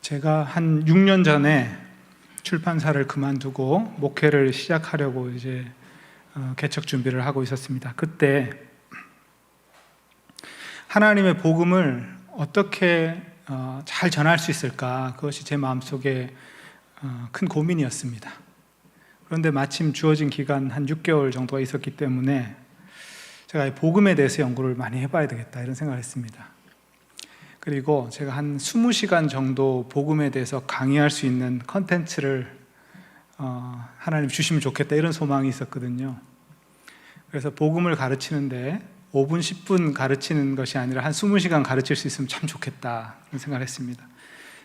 제가 한 6년 전에 출판사를 그만두고 목회를 시작하려고 이제 개척 준비를 하고 있었습니다. 그때 하나님의 복음을 어떻게 잘 전할 수 있을까? 그것이 제 마음속에 큰 고민이었습니다. 그런데 마침 주어진 기간 한 6개월 정도가 있었기 때문에 제가 복음에 대해서 연구를 많이 해봐야 되겠다 이런 생각을 했습니다. 그리고 제가 한 20시간 정도 복음에 대해서 강의할 수 있는 컨텐츠를 하나님 주시면 좋겠다 이런 소망이 있었거든요. 그래서 복음을 가르치는데 5분, 10분 가르치는 것이 아니라 한 20시간 가르칠 수 있으면 참 좋겠다 이런 생각을 했습니다.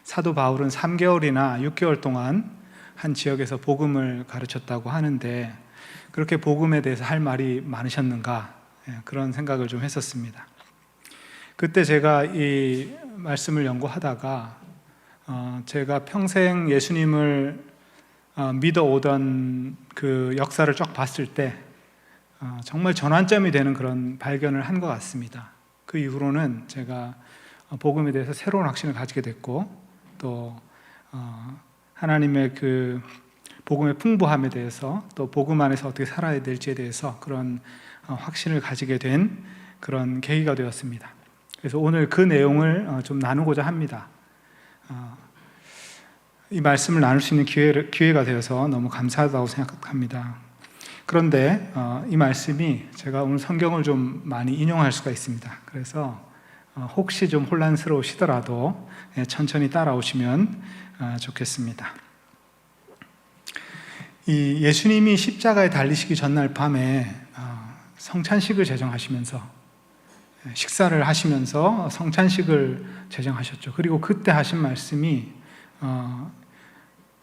사도 바울은 3개월이나 6개월 동안 한 지역에서 복음을 가르쳤다고 하는데 그렇게 복음에 대해서 할 말이 많으셨는가 그런 생각을 좀 했었습니다. 그때 제가 이 말씀을 연구하다가 제가 평생 예수님을 믿어오던 그 역사를 쭉 봤을 때 정말 전환점이 되는 그런 발견을 한 것 같습니다. 그 이후로는 제가 복음에 대해서 새로운 확신을 가지게 됐고 또 하나님의 그 복음의 풍부함에 대해서 또 복음 안에서 어떻게 살아야 될지에 대해서 그런 확신을 가지게 된 그런 계기가 되었습니다. 그래서 오늘 그 내용을 좀 나누고자 합니다. 이 말씀을 나눌 수 있는 기회가 되어서 너무 감사하다고 생각합니다. 그런데 이 말씀이 제가 오늘 성경을 좀 많이 인용할 수가 있습니다. 그래서 혹시 좀 혼란스러우시더라도 천천히 따라오시면 좋겠습니다. 이 예수님이 십자가에 달리시기 전날 밤에 성찬식을 제정하시면서 식사를 하시면서 성찬식을 제정하셨죠. 그리고 그때 하신 말씀이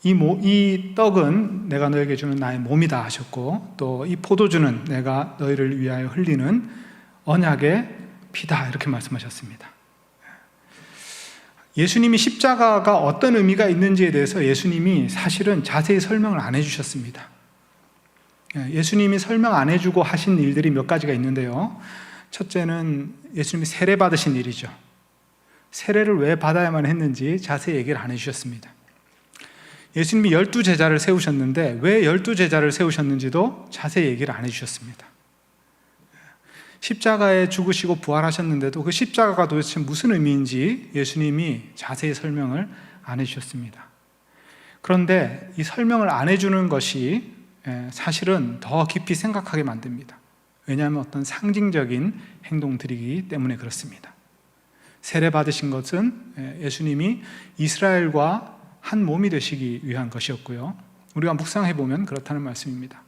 이 떡은 내가 너에게 주는 나의 몸이다 하셨고 또 이 포도주는 내가 너희를 위하여 흘리는 언약의 피다 이렇게 말씀하셨습니다. 예수님이 십자가가 어떤 의미가 있는지에 대해서 예수님이 사실은 자세히 설명을 안 해주셨습니다. 예수님이 설명 안 해주고 하신 일들이 몇 가지가 있는데요. 첫째는 예수님이 세례 받으신 일이죠. 세례를 왜 받아야만 했는지 자세히 얘기를 안 해주셨습니다. 예수님이 12제자를 세우셨는데 왜 12제자를 세우셨는지도 자세히 얘기를 안 해주셨습니다. 십자가에 죽으시고 부활하셨는데도 그 십자가가 도대체 무슨 의미인지 예수님이 자세히 설명을 안 해주셨습니다. 그런데 이 설명을 안 해주는 것이 사실은 더 깊이 생각하게 만듭니다. 왜냐하면 어떤 상징적인 행동들이기 때문에 그렇습니다. 세례 받으신 것은 예수님이 이스라엘과 한 몸이 되시기 위한 것이었고요. 우리가 묵상해 보면 그렇다는 말씀입니다.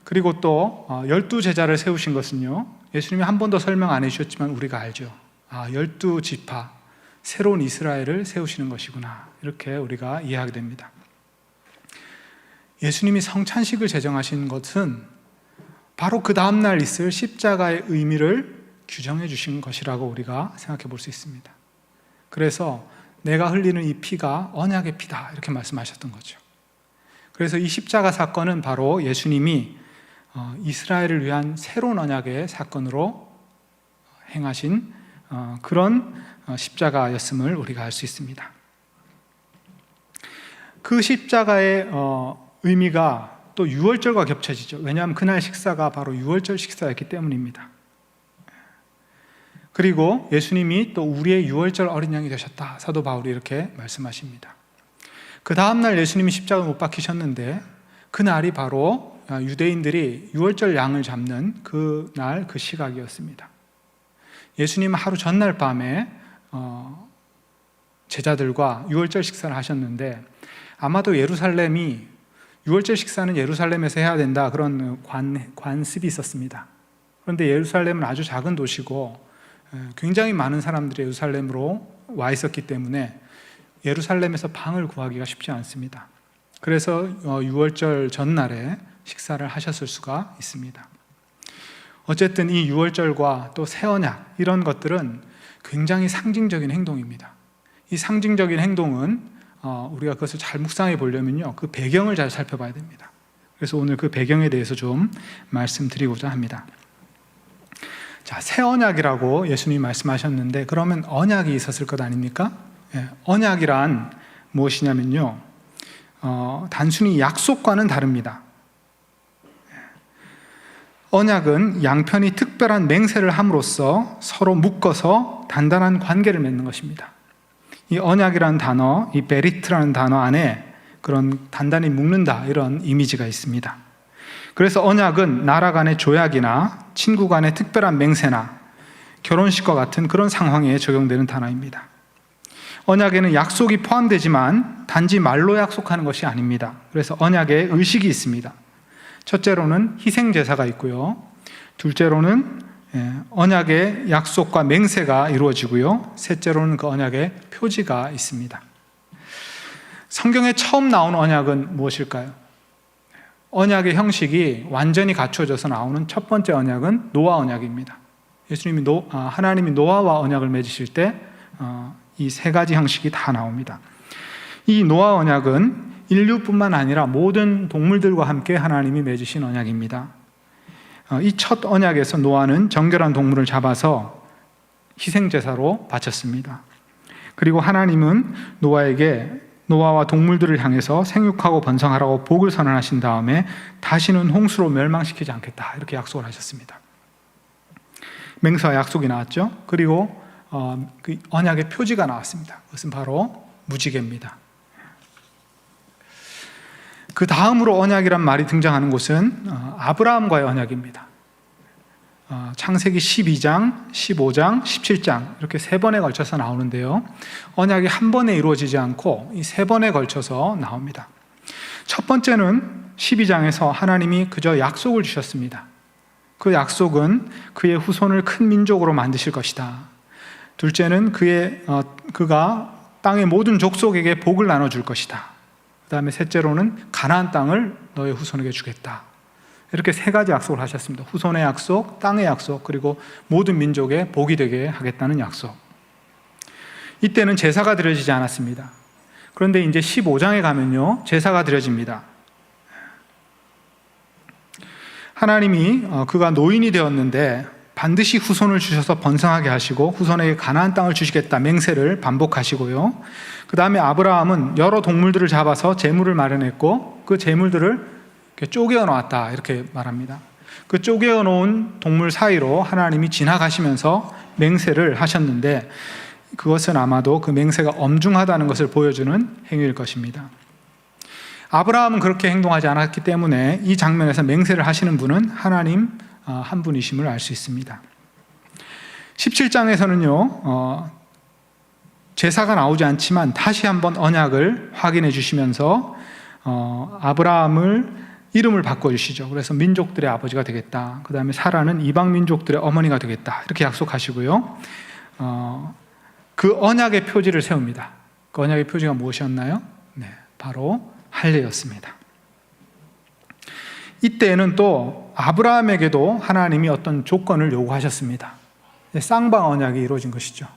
그리고 또 12제자를 세우신 것은요, 예수님이 한 번도 설명 안 해주셨지만 우리가 알죠. 12지파, 새로운 이스라엘을 세우시는 것이구나 이렇게 우리가 이해하게 됩니다. 예수님이 성찬식을 제정하신 것은 바로 그 다음날 있을 십자가의 의미를 규정해 주신 것이라고 우리가 생각해 볼 수 있습니다. 그래서 내가 흘리는 이 피가 언약의 피다 이렇게 말씀하셨던 거죠. 그래서 이 십자가 사건은 바로 예수님이 이스라엘을 위한 새로운 언약의 사건으로 행하신 그런 십자가였음을 우리가 알 수 있습니다. 그 십자가의 의미가 또 유월절과 겹쳐지죠. 왜냐하면 그날 식사가 바로 유월절 식사였기 때문입니다. 그리고 예수님이 또 우리의 유월절 어린 양이 되셨다 사도 바울이 이렇게 말씀하십니다. 그 다음날 예수님이 십자가에 못 박히셨는데 그날이 바로 유대인들이 유월절 양을 잡는 그날 그 시각이었습니다. 예수님은 하루 전날 밤에 제자들과 유월절 식사를 하셨는데 아마도 예루살렘이 유월절 식사는 예루살렘에서 해야 된다 그런 관습이 있었습니다. 그런데 예루살렘은 아주 작은 도시고 굉장히 많은 사람들이 예루살렘으로 와 있었기 때문에 예루살렘에서 방을 구하기가 쉽지 않습니다. 그래서 유월절 전날에 식사를 하셨을 수가 있습니다. 어쨌든 이 유월절과 또 새 언약 이런 것들은 굉장히 상징적인 행동입니다. 이 상징적인 행동은 우리가 그것을 잘 묵상해 보려면요 그 배경을 잘 살펴봐야 됩니다. 그래서 오늘 그 배경에 대해서 좀 말씀드리고자 합니다. 자, 새 언약이라고 예수님이 말씀하셨는데 그러면 언약이 있었을 것 아닙니까? 언약이란 무엇이냐면요, 단순히 약속과는 다릅니다. 언약은 양편이 특별한 맹세를 함으로써 서로 묶어서 단단한 관계를 맺는 것입니다. 이 언약이라는 단어, 이 베리트라는 단어 안에 그런 단단히 묶는다, 이런 이미지가 있습니다. 그래서 언약은 나라 간의 조약이나 친구 간의 특별한 맹세나 결혼식과 같은 그런 상황에 적용되는 단어입니다. 언약에는 약속이 포함되지만 단지 말로 약속하는 것이 아닙니다. 그래서 언약에 의식이 있습니다. 첫째로는 희생제사가 있고요, 둘째로는 언약의 약속과 맹세가 이루어지고요, 셋째로는 그 언약의 표지가 있습니다. 성경에 처음 나온 언약은 무엇일까요? 언약의 형식이 완전히 갖춰져서 나오는 첫 번째 언약은 노아 언약입니다. 하나님이 노아와 언약을 맺으실 때 이 세 가지 형식이 다 나옵니다. 이 노아 언약은 인류뿐만 아니라 모든 동물들과 함께 하나님이 맺으신 언약입니다. 이 첫 언약에서 노아는 정결한 동물을 잡아서 희생제사로 바쳤습니다. 그리고 하나님은 노아와 동물들을 향해서 생육하고 번성하라고 복을 선언하신 다음에 다시는 홍수로 멸망시키지 않겠다, 이렇게 약속을 하셨습니다. 맹세와 약속이 나왔죠. 그리고 그 언약의 표지가 나왔습니다. 그것은 바로 무지개입니다. 그 다음으로 언약이란 말이 등장하는 곳은 아브라함과의 언약입니다. 창세기 12장, 15장, 17장 이렇게 세 번에 걸쳐서 나오는데요, 언약이 한 번에 이루어지지 않고 이 세 번에 걸쳐서 나옵니다. 첫 번째는 12장에서 하나님이 그저 약속을 주셨습니다. 그 약속은 그의 후손을 큰 민족으로 만드실 것이다. 둘째는 그가 땅의 모든 족속에게 복을 나눠줄 것이다. 그 다음에 셋째로는 가나안 땅을 너의 후손에게 주겠다. 이렇게 세 가지 약속을 하셨습니다. 후손의 약속, 땅의 약속, 그리고 모든 민족에 복이 되게 하겠다는 약속. 이때는 제사가 드려지지 않았습니다. 그런데 이제 15장에 가면요, 제사가 드려집니다. 하나님이 그가 노인이 되었는데 반드시 후손을 주셔서 번성하게 하시고 후손에게 가나안 땅을 주시겠다 맹세를 반복하시고요, 그 다음에 아브라함은 여러 동물들을 잡아서 제물을 마련했고 그 제물들을 쪼개어 놓았다, 이렇게 말합니다. 그 쪼개어 놓은 동물 사이로 하나님이 지나가시면서 맹세를 하셨는데 그것은 아마도 그 맹세가 엄중하다는 것을 보여주는 행위일 것입니다. 아브라함은 그렇게 행동하지 않았기 때문에 이 장면에서 맹세를 하시는 분은 하나님 한 분이심을 알 수 있습니다. 17장에서는요, 제사가 나오지 않지만 다시 한번 언약을 확인해 주시면서 아브라함을 이름을 바꿔주시죠. 그래서 민족들의 아버지가 되겠다. 그 다음에 사라는 이방 민족들의 어머니가 되겠다. 이렇게 약속하시고요, 그 언약의 표지를 세웁니다. 그 언약의 표지가 무엇이었나요? 바로 할례였습니다. 이때에는 또 아브라함에게도 하나님이 어떤 조건을 요구하셨습니다. 쌍방 언약이 이루어진 것이죠.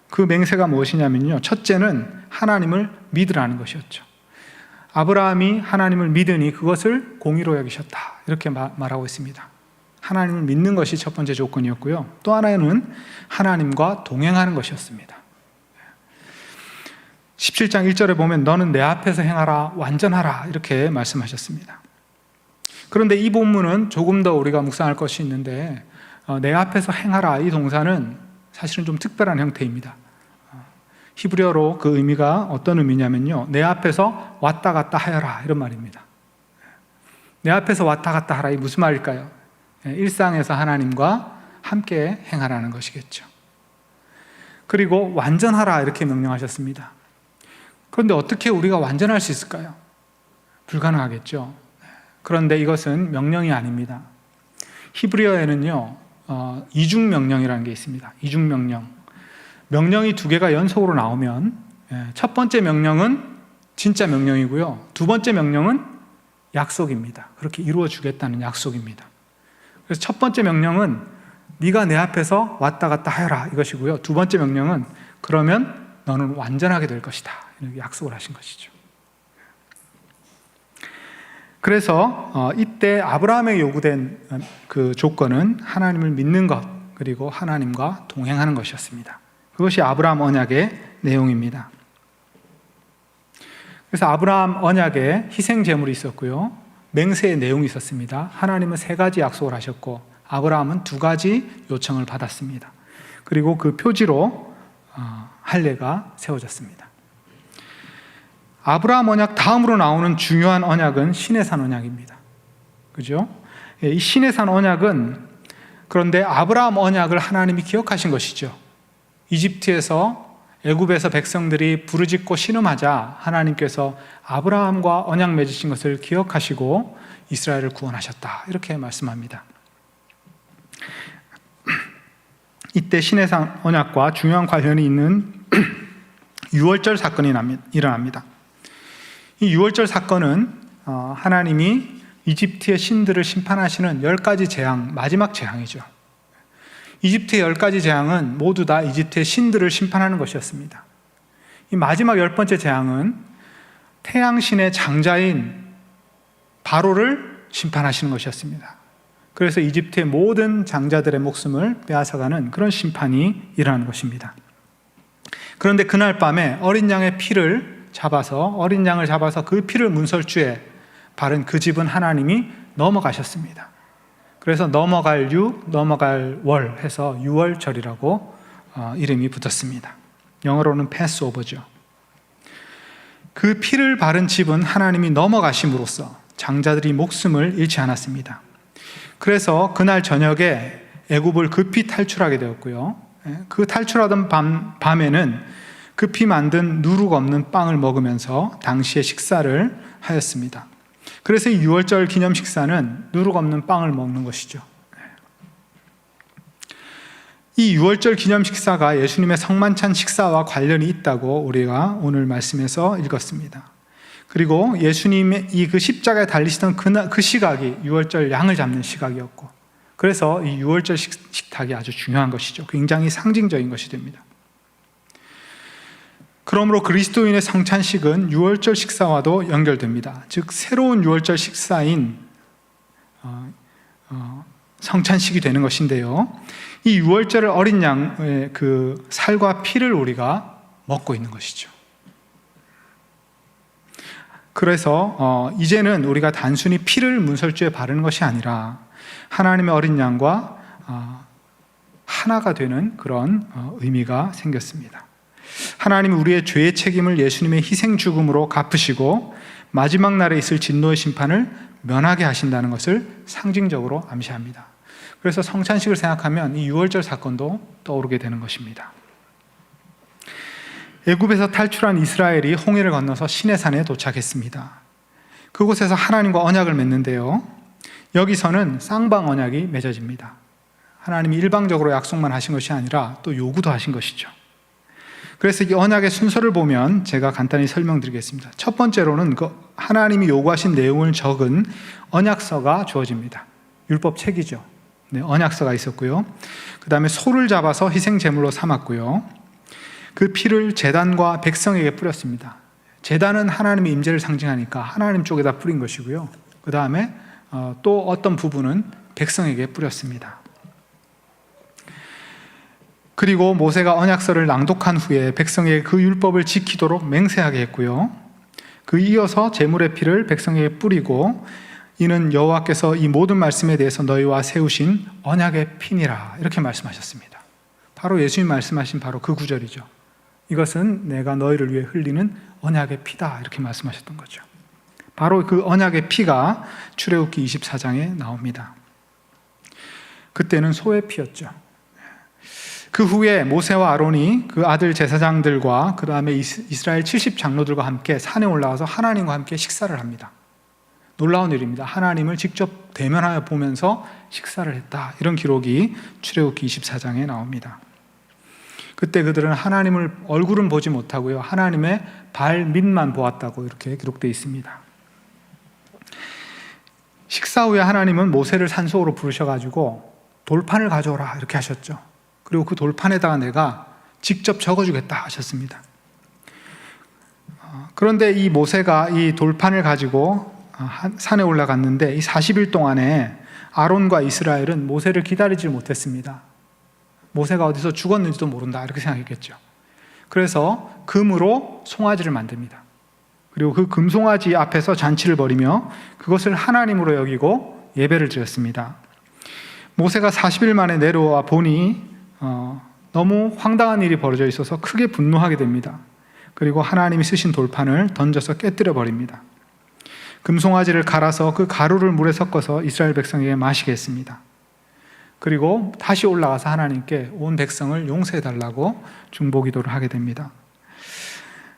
그 맹세가 무엇이냐면요, 첫째는 하나님을 믿으라는 것이었죠. 아브라함이 하나님을 믿으니 그것을 공의로 여기셨다, 이렇게 말하고 있습니다. 하나님을 믿는 것이 첫 번째 조건이었고요, 또 하나는 하나님과 동행하는 것이었습니다. 17장 1절에 보면 너는 내 앞에서 행하라, 완전하라, 이렇게 말씀하셨습니다. 그런데 이 본문은 조금 더 우리가 묵상할 것이 있는데 내 앞에서 행하라, 이 동사는 사실은 좀 특별한 형태입니다. 히브리어로 그 의미가 어떤 의미냐면요, 내 앞에서 왔다 갔다 하여라, 이런 말입니다. 내 앞에서 왔다 갔다 하라, 이 무슨 말일까요? 일상에서 하나님과 함께 행하라는 것이겠죠. 그리고 완전하라, 이렇게 명령하셨습니다. 그런데 어떻게 우리가 완전할 수 있을까요? 불가능하겠죠. 그런데 이것은 명령이 아닙니다. 히브리어에는요, 이중명령이라는 게 있습니다. 이중명령. 명령이 두 개가 연속으로 나오면 첫 번째 명령은 진짜 명령이고요, 두 번째 명령은 약속입니다. 그렇게 이루어 주겠다는 약속입니다. 그래서 첫 번째 명령은 네가 내 앞에서 왔다 갔다 하여라, 이것이고요, 두 번째 명령은 그러면 너는 완전하게 될 것이다, 이렇게 약속을 하신 것이죠. 그래서 이때 아브라함에게 요구된 그 조건은 하나님을 믿는 것, 그리고 하나님과 동행하는 것이었습니다. 그것이 아브라함 언약의 내용입니다. 그래서 아브라함 언약에 희생 제물이 있었고요, 맹세의 내용이 있었습니다. 하나님은 3가지 약속을 하셨고 아브라함은 2가지 요청을 받았습니다. 그리고 그 표지로 할례가 세워졌습니다. 아브라함 언약 다음으로 나오는 중요한 언약은 시내산 언약입니다. 그죠? 이 시내산 언약은, 그런데 아브라함 언약을 하나님이 기억하신 것이죠. 이집트에서, 애굽에서 백성들이 부르짖고 신음하자 하나님께서 아브라함과 언약 맺으신 것을 기억하시고 이스라엘을 구원하셨다, 이렇게 말씀합니다. 이때 시내산 언약과 중요한 관련이 있는 유월절 사건이 일어납니다. 이 유월절 사건은 하나님이 이집트의 신들을 심판하시는 10가지 재앙, 마지막 재앙이죠. 이집트의 10가지 재앙은 모두 다 이집트의 신들을 심판하는 것이었습니다. 이 마지막 10번째 재앙은 태양신의 장자인 바로를 심판하시는 것이었습니다. 그래서 이집트의 모든 장자들의 목숨을 빼앗아가는 그런 심판이 일어나는 것입니다. 그런데 그날 밤에 어린 양의 피를 잡아서 그 피를 문설주에 바른 그 집은 하나님이 넘어가셨습니다. 그래서 넘어갈 유, 넘어갈 월 해서 유월절이라고 이름이 붙었습니다. 영어로는 패스오버죠. 그 피를 바른 집은 하나님이 넘어가심으로써 장자들이 목숨을 잃지 않았습니다. 그래서 그날 저녁에 애굽을 급히 탈출하게 되었고요, 그 탈출하던 밤에는 급히 만든 누룩 없는 빵을 먹으면서 당시의 식사를 하였습니다. 그래서 이 유월절 기념 식사는 누룩 없는 빵을 먹는 것이죠. 이 유월절 기념 식사가 예수님의 성만찬 식사와 관련이 있다고 우리가 오늘 말씀에서 읽었습니다. 그리고 예수님의 그 십자가에 달리시던 그 시각이 유월절 양을 잡는 시각이었고, 그래서 이 유월절 식탁이 아주 중요한 것이죠. 굉장히 상징적인 것이 됩니다. 그러므로 그리스도인의 성찬식은 유월절 식사와도 연결됩니다. 즉 새로운 유월절 식사인 성찬식이 되는 것인데요, 이 유월절을 어린 양의 그 살과 피를 우리가 먹고 있는 것이죠. 그래서 이제는 우리가 단순히 피를 문설주에 바르는 것이 아니라 하나님의 어린 양과 하나가 되는 그런 의미가 생겼습니다. 하나님은 우리의 죄의 책임을 예수님의 희생 죽음으로 갚으시고 마지막 날에 있을 진노의 심판을 면하게 하신다는 것을 상징적으로 암시합니다. 그래서 성찬식을 생각하면 이 유월절 사건도 떠오르게 되는 것입니다. 애굽에서 탈출한 이스라엘이 홍해를 건너서 시내산에 도착했습니다. 그곳에서 하나님과 언약을 맺는데요, 여기서는 쌍방 언약이 맺어집니다. 하나님이 일방적으로 약속만 하신 것이 아니라 또 요구도 하신 것이죠. 그래서 이 언약의 순서를 보면 제가 간단히 설명드리겠습니다. 첫 번째로는 그 하나님이 요구하신 내용을 적은 언약서가 주어집니다. 율법 책이죠. 네, 언약서가 있었고요. 그 다음에 소를 잡아서 희생 제물로 삼았고요. 그 피를 제단과 백성에게 뿌렸습니다. 제단은 하나님의 임재를 상징하니까 하나님 쪽에다 뿌린 것이고요. 그 다음에 또 어떤 부분은 백성에게 뿌렸습니다. 그리고 모세가 언약서를 낭독한 후에 백성에게 그 율법을 지키도록 맹세하게 했고요. 그 이어서 제물의 피를 백성에게 뿌리고 이는 여호와께서 이 모든 말씀에 대해서 너희와 세우신 언약의 피니라, 이렇게 말씀하셨습니다. 바로 예수님 말씀하신 바로 그 구절이죠. 이것은 내가 너희를 위해 흘리는 언약의 피다, 이렇게 말씀하셨던 거죠. 바로 그 언약의 피가 출애굽기 24장에 나옵니다. 그때는 소의 피였죠. 그 후에 모세와 아론이 그 아들 제사장들과 그 다음에 이스라엘 70장로들과 함께 산에 올라가서 하나님과 함께 식사를 합니다. 놀라운 일입니다. 하나님을 직접 대면하여 보면서 식사를 했다, 이런 기록이 출애굽기 24장에 나옵니다. 그때 그들은 하나님을 얼굴은 보지 못하고요, 하나님의 발 밑만 보았다고 이렇게 기록되어 있습니다. 식사 후에 하나님은 모세를 산속으로 부르셔가지고 돌판을 가져오라, 이렇게 하셨죠. 그리고 그 돌판에다가 내가 직접 적어주겠다 하셨습니다. 그런데 이 모세가 이 돌판을 가지고 산에 올라갔는데 이 40일 동안에 아론과 이스라엘은 모세를 기다리지 못했습니다. 모세가 어디서 죽었는지도 모른다, 이렇게 생각했겠죠. 그래서 금으로 송아지를 만듭니다. 그리고 그 금송아지 앞에서 잔치를 벌이며 그것을 하나님으로 여기고 예배를 드렸습니다. 모세가 40일 만에 내려와 보니 너무 황당한 일이 벌어져 있어서 크게 분노하게 됩니다. 그리고 하나님이 쓰신 돌판을 던져서 깨뜨려 버립니다. 금송아지를 갈아서 그 가루를 물에 섞어서 이스라엘 백성에게 마시게 했습니다. 그리고 다시 올라가서 하나님께 온 백성을 용서해달라고 중보기도를 하게 됩니다.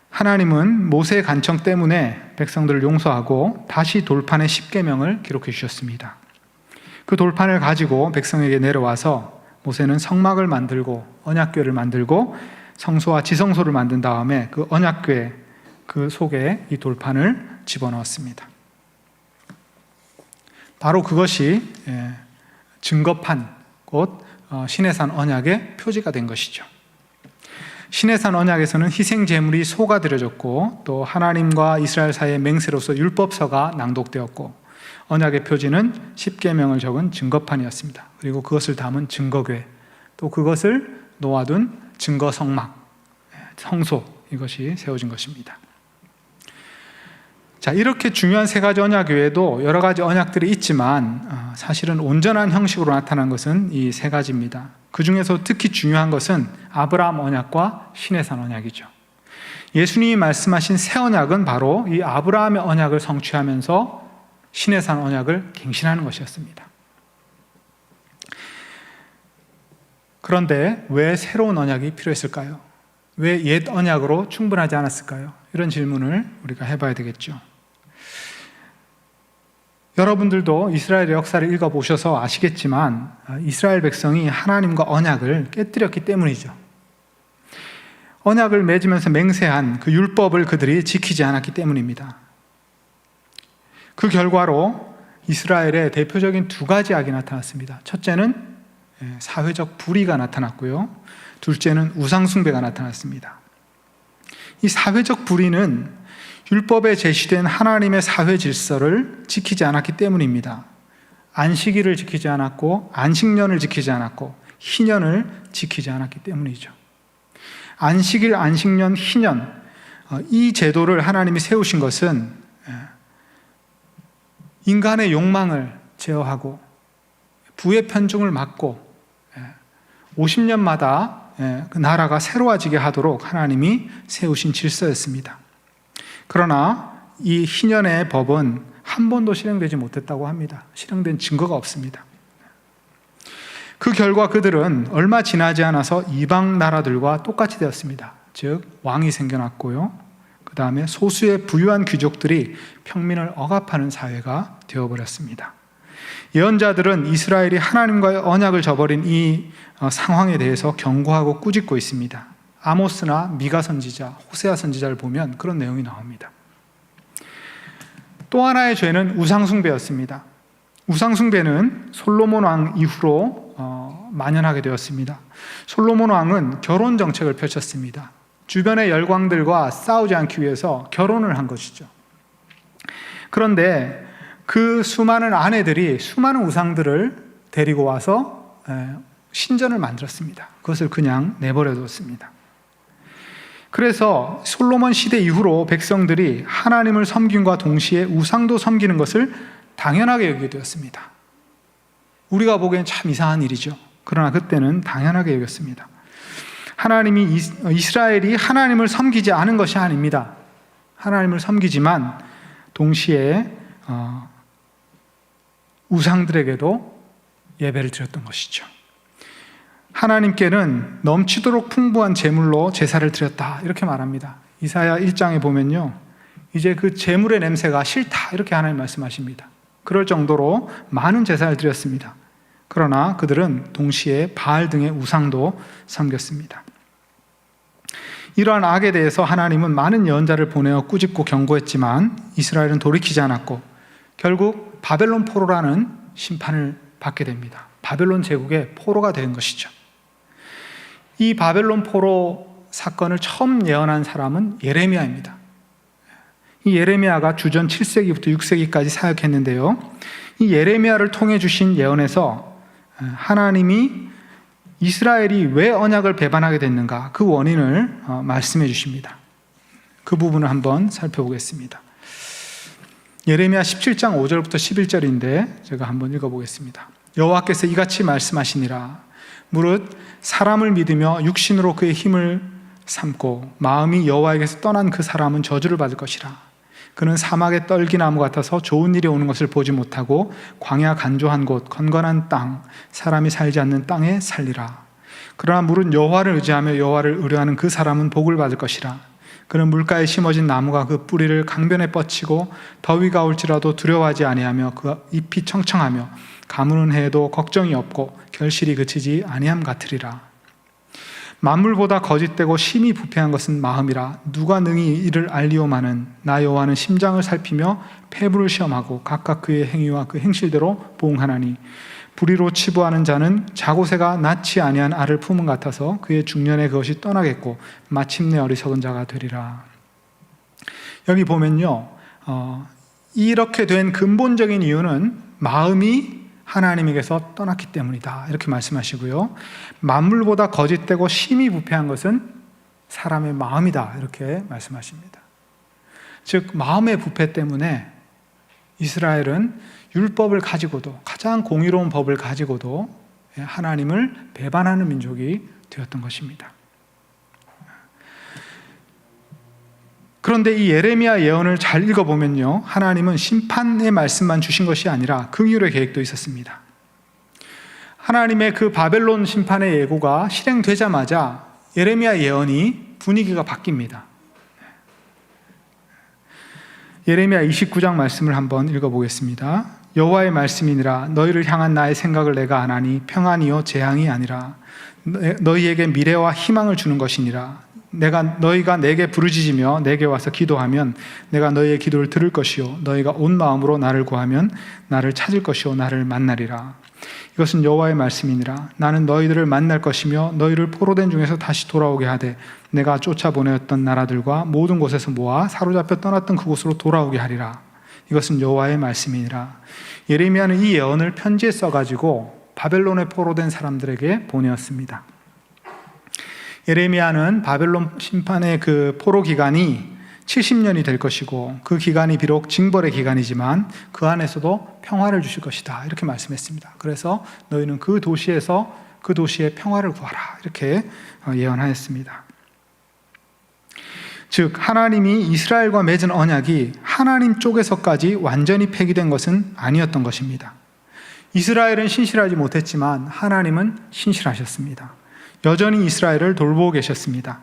하나님은 모세의 간청 때문에 백성들을 용서하고 다시 돌판에 십계명을 기록해 주셨습니다. 그 돌판을 가지고 백성에게 내려와서 모세는 성막을 만들고 언약궤를 만들고 성소와 지성소를 만든 다음에 그 언약궤 그 속에 이 돌판을 집어넣었습니다. 바로 그것이 증거판, 곧 시내산 언약의 표지가 된 것이죠. 시내산 언약에서는 희생 제물이 소가 드려졌고 또 하나님과 이스라엘 사이의 맹세로서 율법서가 낭독되었고 언약의 표지는 십계명을 적은 증거판이었습니다. 그리고 그것을 담은 증거궤, 또 그것을 놓아둔 증거성막, 성소, 이것이 세워진 것입니다. 자, 이렇게 중요한 세 가지 언약 외에도 여러 가지 언약들이 있지만 사실은 온전한 형식으로 나타난 것은 이 세 가지입니다. 그 중에서 특히 중요한 것은 아브라함 언약과 시내산 언약이죠. 예수님이 말씀하신 새 언약은 바로 이 아브라함의 언약을 성취하면서 시내산 언약을 갱신하는 것이었습니다. 그런데 왜 새로운 언약이 필요했을까요? 왜 옛 언약으로 충분하지 않았을까요? 이런 질문을 우리가 해봐야 되겠죠. 여러분들도 이스라엘의 역사를 읽어보셔서 아시겠지만 이스라엘 백성이 하나님과 언약을 깨뜨렸기 때문이죠. 언약을 맺으면서 맹세한 그 율법을 그들이 지키지 않았기 때문입니다. 그 결과로 이스라엘의 대표적인 두 가지 악이 나타났습니다. 첫째는 사회적 불의가 나타났고요. 둘째는 우상숭배가 나타났습니다. 이 사회적 불의는 율법에 제시된 하나님의 사회 질서를 지키지 않았기 때문입니다. 안식일을 지키지 않았고 안식년을 지키지 않았고 희년을 지키지 않았기 때문이죠. 안식일, 안식년, 희년, 이 제도를 하나님이 세우신 것은 인간의 욕망을 제어하고 부의 편중을 막고 50년마다 그 나라가 새로워지게 하도록 하나님이 세우신 질서였습니다. 그러나 이 희년의 법은 한 번도 실행되지 못했다고 합니다. 실행된 증거가 없습니다. 그 결과 그들은 얼마 지나지 않아서 이방 나라들과 똑같이 되었습니다. 즉 왕이 생겨났고요. 그 다음에 소수의 부유한 귀족들이 평민을 억압하는 사회가 되어버렸습니다. 예언자들은 이스라엘이 하나님과의 언약을 저버린 이 상황에 대해서 경고하고 꾸짖고 있습니다. 아모스나 미가 선지자, 호세아 선지자를 보면 그런 내용이 나옵니다. 또 하나의 죄는 우상숭배였습니다. 우상숭배는 솔로몬 왕 이후로 만연하게 되었습니다. 솔로몬 왕은 결혼 정책을 펼쳤습니다. 주변의 열광들과 싸우지 않기 위해서 결혼을 한 것이죠. 그런데 그 수많은 아내들이 수많은 우상들을 데리고 와서 신전을 만들었습니다. 그것을 그냥 내버려 뒀습니다. 그래서 솔로몬 시대 이후로 백성들이 하나님을 섬김과 동시에 우상도 섬기는 것을 당연하게 여기게 되었습니다. 우리가 보기엔 참 이상한 일이죠. 그러나 그때는 당연하게 여겼습니다. 하나님이 이스라엘이 하나님을 섬기지 않은 것이 아닙니다. 하나님을 섬기지만 동시에 우상들에게도 예배를 드렸던 것이죠. 하나님께는 넘치도록 풍부한 제물로 제사를 드렸다 이렇게 말합니다. 이사야 1장에 보면요, 이제 그 제물의 냄새가 싫다 이렇게 하나님 말씀하십니다. 그럴 정도로 많은 제사를 드렸습니다. 그러나 그들은 동시에 바알 등의 우상도 섬겼습니다. 이러한 악에 대해서 하나님은 많은 예언자를 보내어 꾸짖고 경고했지만 이스라엘은 돌이키지 않았고 결국 바벨론 포로라는 심판을 받게 됩니다. 바벨론 제국의 포로가 된 것이죠. 이 바벨론 포로 사건을 처음 예언한 사람은 예레미야입니다. 이 예레미야가 주전 7세기부터 6세기까지 사역했는데요. 이 예레미야를 통해 주신 예언에서 하나님이 이스라엘이 왜 언약을 배반하게 됐는가, 그 원인을 말씀해 주십니다. 그 부분을 한번 살펴보겠습니다. 예레미야 17장 5절부터 11절인데 제가 한번 읽어보겠습니다. 여호와께서 이같이 말씀하시니라. 무릇 사람을 믿으며 육신으로 그의 힘을 삼고 마음이 여호와에게서 떠난 그 사람은 저주를 받을 것이라. 그는 사막의 떨기나무 같아서 좋은 일이 오는 것을 보지 못하고 광야 간조한 곳 건건한 땅 사람이 살지 않는 땅에 살리라. 그러나 무릇 여호와를 의지하며 여호와를 의뢰하는 그 사람은 복을 받을 것이라. 그는 물가에 심어진 나무가 그 뿌리를 강변에 뻗치고 더위가 올지라도 두려워하지 아니하며 그 잎이 청청하며 가무는 해에도 걱정이 없고 결실이 그치지 아니함 같으리라. 만물보다 거짓되고 심히 부패한 것은 마음이라. 누가 능히 이를 알리오마는 나 여호와는 심장을 살피며 폐부를 시험하고 각각 그의 행위와 그 행실대로 보응하나니. 불의로 치부하는 자는 자고새가 낳지 아니한 알을 품은 같아서 그의 중년에 그것이 떠나겠고 마침내 어리석은 자가 되리라. 여기 보면요, 이렇게 된 근본적인 이유는 마음이 하나님에게서 떠났기 때문이다, 이렇게 말씀하시고요, 만물보다 거짓되고 심히 부패한 것은 사람의 마음이다, 이렇게 말씀하십니다. 즉 마음의 부패 때문에 이스라엘은 율법을 가지고도, 가장 공의로운 법을 가지고도 하나님을 배반하는 민족이 되었던 것입니다. 그런데 이 예레미야 예언을 잘 읽어보면요, 하나님은 심판의 말씀만 주신 것이 아니라 긍휼의 계획도 있었습니다. 하나님의 그 바벨론 심판의 예고가 실행되자마자 예레미야 예언이 분위기가 바뀝니다. 예레미야 29장 말씀을 한번 읽어보겠습니다. 여호와의 말씀이니라. 너희를 향한 나의 생각을 내가 아나니 평안이요 재앙이 아니라 너희에게 미래와 희망을 주는 것이니라. 너희가 내게 부르짖으며 내게 와서 기도하면 내가 너희의 기도를 들을 것이요 너희가 온 마음으로 나를 구하면 나를 찾을 것이요 나를 만나리라. 이것은 여호와의 말씀이니라. 나는 너희들을 만날 것이며 너희를 포로된 중에서 다시 돌아오게 하되 내가 쫓아보내었던 나라들과 모든 곳에서 모아 사로잡혀 떠났던 그곳으로 돌아오게 하리라. 이것은 여호와의 말씀이니라. 예레미야는 이 예언을 편지에 써가지고 바벨론에 포로된 사람들에게 보내었습니다. 예레미야는 바벨론 심판의 그 포로 기간이 70년이 될 것이고 그 기간이 비록 징벌의 기간이지만 그 안에서도 평화를 주실 것이다, 이렇게 말씀했습니다. 그래서 너희는 그 도시에서 그 도시의 평화를 구하라, 이렇게 예언하였습니다. 즉 하나님이 이스라엘과 맺은 언약이 하나님 쪽에서까지 완전히 폐기된 것은 아니었던 것입니다. 이스라엘은 신실하지 못했지만 하나님은 신실하셨습니다. 여전히 이스라엘을 돌보고 계셨습니다.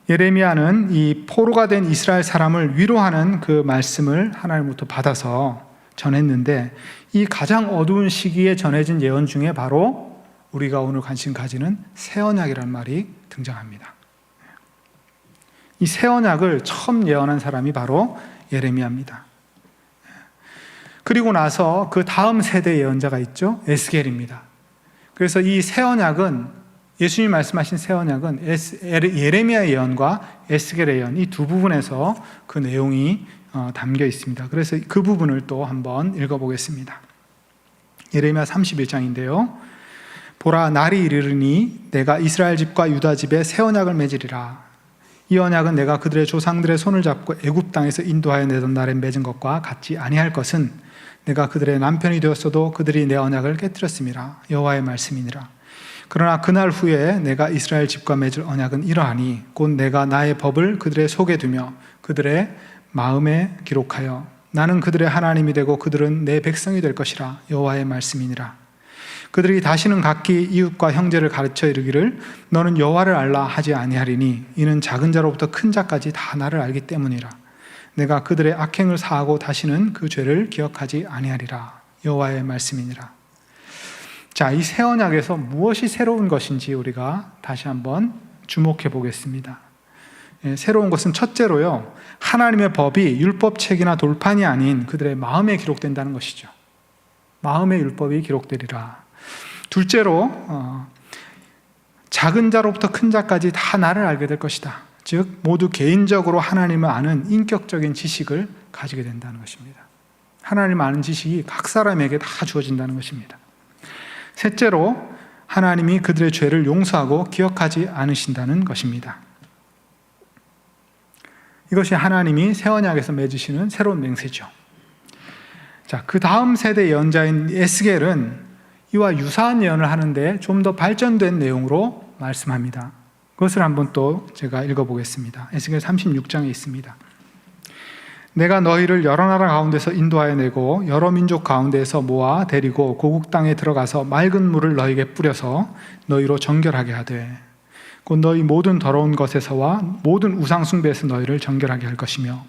예레미야는 이 포로가 된 이스라엘 사람을 위로하는 그 말씀을 하나님부터 받아서 전했는데, 이 가장 어두운 시기에 전해진 예언 중에 바로 우리가 오늘 관심 가지는 새 언약이라는 말이 등장합니다. 이 새 언약을 처음 예언한 사람이 바로 예레미야입니다. 그리고 나서 그 다음 세대 예언자가 있죠, 에스겔입니다. 그래서 이 새 언약은, 예수님이 말씀하신 새 언약은 예레미야의 예언과 에스겔의 예언, 이 두 부분에서 그 내용이 담겨 있습니다. 그래서 그 부분을 또 한번 읽어보겠습니다. 예레미야 31장인데요. 보라, 날이 이르르니 내가 이스라엘 집과 유다 집에 새 언약을 맺으리라. 이 언약은 내가 그들의 조상들의 손을 잡고 애굽 땅에서 인도하여 내던 날에 맺은 것과 같지 아니할 것은 내가 그들의 남편이 되었어도 그들이 내 언약을 깨뜨렸음이라. 여호와의 말씀이니라. 그러나 그날 후에 내가 이스라엘 집과 맺을 언약은 이러하니 곧 내가 나의 법을 그들의 속에 두며 그들의 마음에 기록하여 나는 그들의 하나님이 되고 그들은 내 백성이 될 것이라. 여호와의 말씀이니라. 그들이 다시는 각기 이웃과 형제를 가르쳐 이르기를 너는 여호와를 알라 하지 아니하리니 이는 작은 자로부터 큰 자까지 다 나를 알기 때문이라. 내가 그들의 악행을 사하고 다시는 그 죄를 기억하지 아니하리라. 여호와의 말씀이니라. 자, 이 새 언약에서 무엇이 새로운 것인지 우리가 다시 한번 주목해 보겠습니다. 새로운 것은 첫째로요, 하나님의 법이 율법책이나 돌판이 아닌 그들의 마음에 기록된다는 것이죠. 마음의 율법이 기록되리라. 둘째로 작은 자로부터 큰 자까지 다 나를 알게 될 것이다. 즉 모두 개인적으로 하나님을 아는 인격적인 지식을 가지게 된다는 것입니다. 하나님을 아는 지식이 각 사람에게 다 주어진다는 것입니다. 셋째로 하나님이 그들의 죄를 용서하고 기억하지 않으신다는 것입니다. 이것이 하나님이 새 언약에서 맺으시는 새로운 맹세죠. 자, 그 다음 세대 예언자인 에스겔은 이와 유사한 예언을 하는데 좀 더 발전된 내용으로 말씀합니다. 그것을 한번 또 제가 읽어보겠습니다. 에스겔 36장에 있습니다. 내가 너희를 여러 나라 가운데서 인도하여 내고 여러 민족 가운데에서 모아 데리고 고국 땅에 들어가서 맑은 물을 너희에게 뿌려서 너희로 정결하게 하되 곧 너희 모든 더러운 것에서와 모든 우상 숭배에서 너희를 정결하게 할 것이며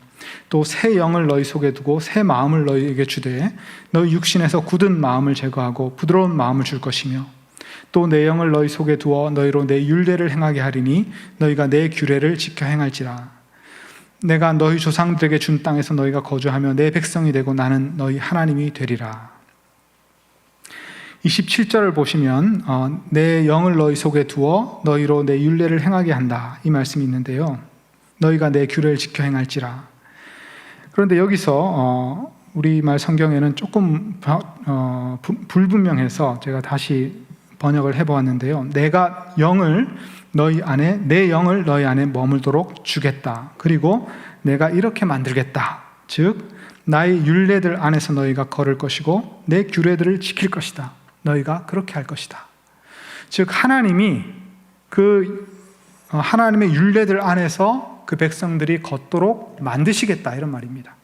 또 새 영을 너희 속에 두고 새 마음을 너희에게 주되 너희 육신에서 굳은 마음을 제거하고 부드러운 마음을 줄 것이며 또 내 영을 너희 속에 두어 너희로 내 율례를 행하게 하리니 너희가 내 규례를 지켜 행할지라. 내가 너희 조상들에게 준 땅에서 너희가 거주하며 내 백성이 되고 나는 너희 하나님이 되리라. 27절을 보시면 내 영을 너희 속에 두어 너희로 내 율례를 행하게 한다, 이 말씀이 있는데요. 너희가 내 규례를 지켜 행할지라. 그런데 여기서 우리말 성경에는 조금 불분명해서 제가 다시 번역을 해보았는데요. 내가 영을 너희 안에, 내 영을 너희 안에 머물도록 주겠다. 그리고 내가 이렇게 만들겠다. 즉 나의 율례들 안에서 너희가 걸을 것이고 내 규례들을 지킬 것이다. 너희가 그렇게 할 것이다. 즉 하나님이 하나님의 율례들 안에서 그 백성들이 걷도록 만드시겠다, 이런 말입니다.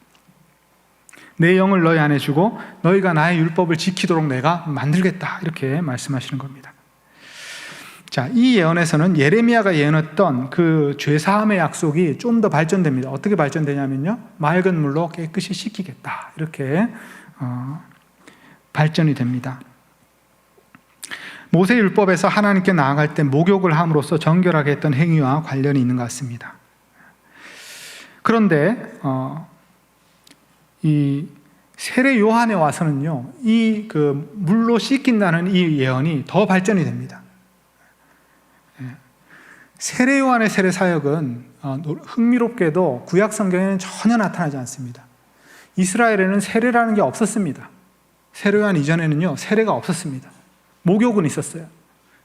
내 영을 너희 안에 주고 너희가 나의 율법을 지키도록 내가 만들겠다, 이렇게 말씀하시는 겁니다. 자, 이 예언에서는 예레미야가 예언했던 그 죄사함의 약속이 좀 더 발전됩니다. 어떻게 발전되냐면요, 맑은 물로 깨끗이 씻기겠다, 이렇게 발전이 됩니다. 모세 율법에서 하나님께 나아갈 때 목욕을 함으로써 정결하게 했던 행위와 관련이 있는 것 같습니다. 그런데 이 세례 요한에 와서는요, 이 그 물로 씻긴다는 이 예언이 더 발전이 됩니다. 세례 요한의 세례 사역은 흥미롭게도 구약 성경에는 전혀 나타나지 않습니다. 이스라엘에는 세례라는 게 없었습니다. 세례 요한 이전에는요, 세례가 없었습니다. 목욕은 있었어요.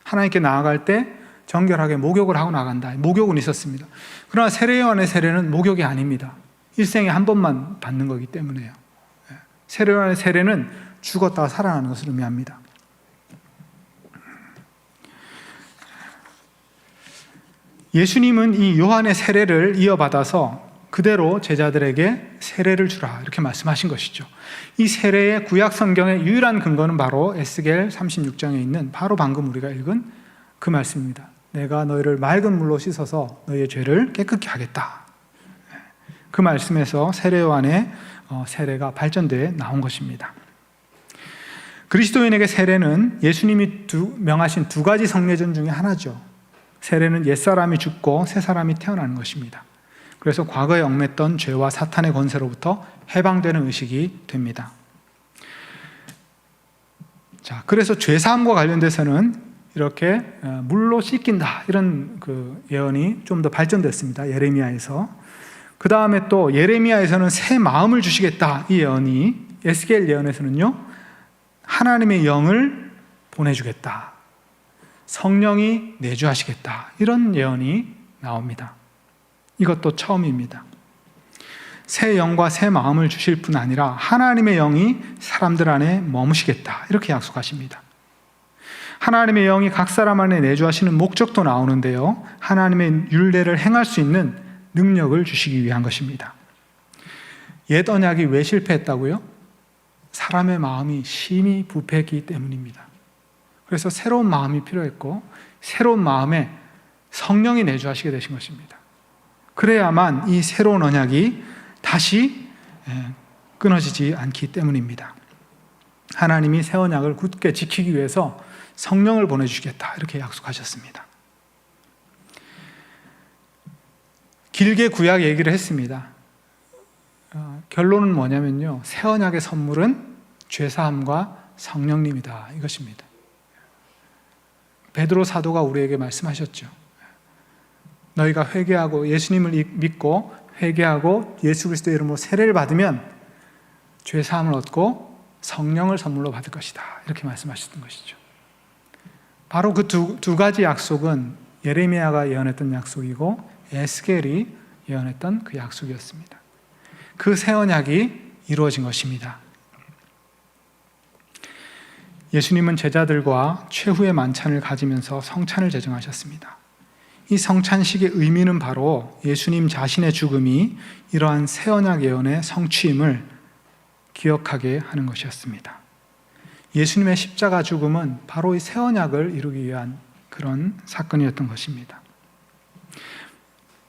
하나님께 나아갈 때 정결하게 목욕을 하고 나간다, 목욕은 있었습니다. 그러나 세례 요한의 세례는 목욕이 아닙니다. 일생에 한 번만 받는 거기 때문에요. 세례 요한의 세례는 죽었다가 살아나는 것을 의미합니다. 예수님은 이 요한의 세례를 이어받아서 그대로 제자들에게 세례를 주라, 이렇게 말씀하신 것이죠. 이 세례의 구약 성경의 유일한 근거는 바로 에스겔 36장에 있는 바로 방금 우리가 읽은 그 말씀입니다. 내가 너희를 맑은 물로 씻어서 너희의 죄를 깨끗게 하겠다. 그 말씀에서 세례 요한의 세례가 발전돼 나온 것입니다. 그리스도인에게 세례는 예수님이 명하신 두 가지 성례전 중에 하나죠. 세례는 옛사람이 죽고 새사람이 태어나는 것입니다. 그래서 과거에 얽맸던 죄와 사탄의 권세로부터 해방되는 의식이 됩니다. 자, 그래서 죄사함과 관련돼서는 이렇게 물로 씻긴다, 이런 그 예언이 좀 더 발전됐습니다. 예레미야에서. 그 다음에 또 예레미야에서는 새 마음을 주시겠다, 이 예언이, 에스겔 예언에서는요, 하나님의 영을 보내주겠다, 성령이 내주하시겠다, 이런 예언이 나옵니다. 이것도 처음입니다. 새 영과 새 마음을 주실 뿐 아니라 하나님의 영이 사람들 안에 머무시겠다, 이렇게 약속하십니다. 하나님의 영이 각 사람 안에 내주하시는 목적도 나오는데요, 하나님의 율례를 행할 수 있는 능력을 주시기 위한 것입니다. 옛 언약이 왜 실패했다고요? 사람의 마음이 심히 부패했기 때문입니다. 그래서 새로운 마음이 필요했고 새로운 마음에 성령이 내주하시게 되신 것입니다. 그래야만 이 새로운 언약이 다시 끊어지지 않기 때문입니다. 하나님이 새 언약을 굳게 지키기 위해서 성령을 보내주시겠다, 이렇게 약속하셨습니다. 길게 구약 얘기를 했습니다. 결론은 뭐냐면요, 새 언약의 선물은 죄사함과 성령님이다, 이것입니다. 베드로 사도가 우리에게 말씀하셨죠. 너희가 회개하고 예수님을 믿고 회개하고 예수 그리스도의 이름으로 세례를 받으면 죄사함을 얻고 성령을 선물로 받을 것이다, 이렇게 말씀하셨던 것이죠. 바로 그 두 가지 약속은 예레미야가 예언했던 약속이고 에스겔이 예언했던 그 약속이었습니다. 그 새 언약이 이루어진 것입니다. 예수님은 제자들과 최후의 만찬을 가지면서 성찬을 제정하셨습니다. 이 성찬식의 의미는 바로 예수님 자신의 죽음이 이러한 새 언약 예언의 성취임을 기억하게 하는 것이었습니다. 예수님의 십자가 죽음은 바로 이 새 언약을 이루기 위한 그런 사건이었던 것입니다.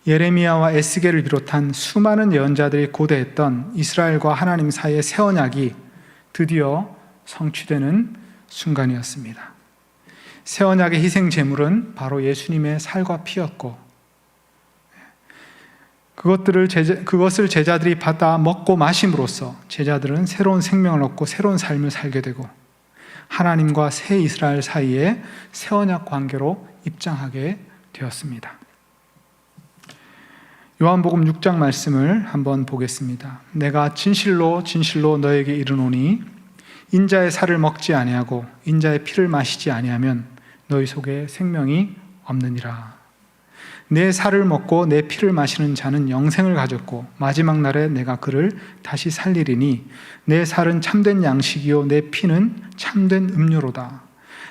예레미야와 에스겔을 비롯한 수많은 예언자들이 고대했던 이스라엘과 하나님 사이의 새 언약이 드디어 성취되는 순간이었습니다. 새 언약의 희생 제물은 바로 예수님의 살과 피였고 그것을 제자들이 받아 먹고 마심으로써 제자들은 새로운 생명을 얻고 새로운 삶을 살게 되고 하나님과 새 이스라엘 사이에 새 언약 관계로 입장하게 되었습니다. 요한복음 6장 말씀을 한번 보겠습니다. 내가 진실로 진실로 너에게 이르노니 인자의 살을 먹지 아니하고 인자의 피를 마시지 아니하면 너희 속에 생명이 없느니라. 내 살을 먹고 내 피를 마시는 자는 영생을 가졌고 마지막 날에 내가 그를 다시 살리리니 내 살은 참된 양식이요 내 피는 참된 음료로다.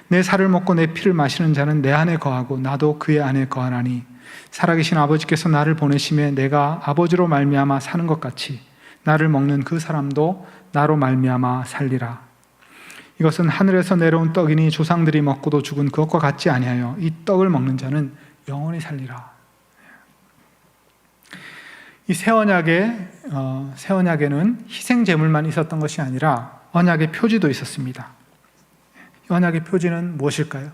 내 살을 먹고 내 피를 마시는 자는 내 안에 거하고 나도 그의 안에 거하나니 살아계신 아버지께서 나를 보내심에 내가 아버지로 말미암아 사는 것 같이 나를 먹는 그 사람도 나로 말미암아 살리라. 이것은 하늘에서 내려온 떡이니 조상들이 먹고도 죽은 그것과 같지 아니하여 이 떡을 먹는 자는 영원히 살리라. 이 새 언약에는 희생 제물만 있었던 것이 아니라 언약의 표지도 있었습니다. 이 언약의 표지는 무엇일까요?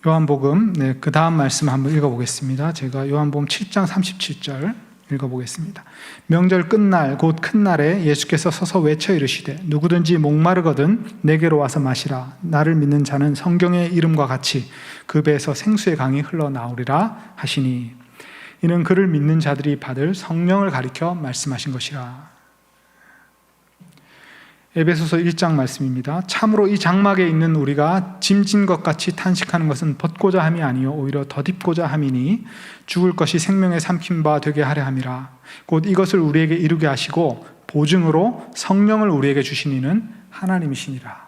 요한복음 그 다음 말씀 한번 읽어보겠습니다. 제가 요한복음 7장 37절 읽어보겠습니다. 명절 끝날 곧 큰 날에 예수께서 서서 외쳐 이르시되 누구든지 목마르거든 내게로 와서 마시라. 나를 믿는 자는 성경의 이름과 같이 그 배에서 생수의 강이 흘러나오리라 하시니 이는 그를 믿는 자들이 받을 성령을 가리켜 말씀하신 것이라. 에베소서 1장 말씀입니다. 참으로 이 장막에 있는 우리가 짐진 것 같이 탄식하는 것은 벗고자 함이 아니요 오히려 덧입고자 함이니 죽을 것이 생명의 삼킨 바 되게 하려 함이라. 곧 이것을 우리에게 이루게 하시고 보증으로 성령을 우리에게 주신 이는 하나님이시니라.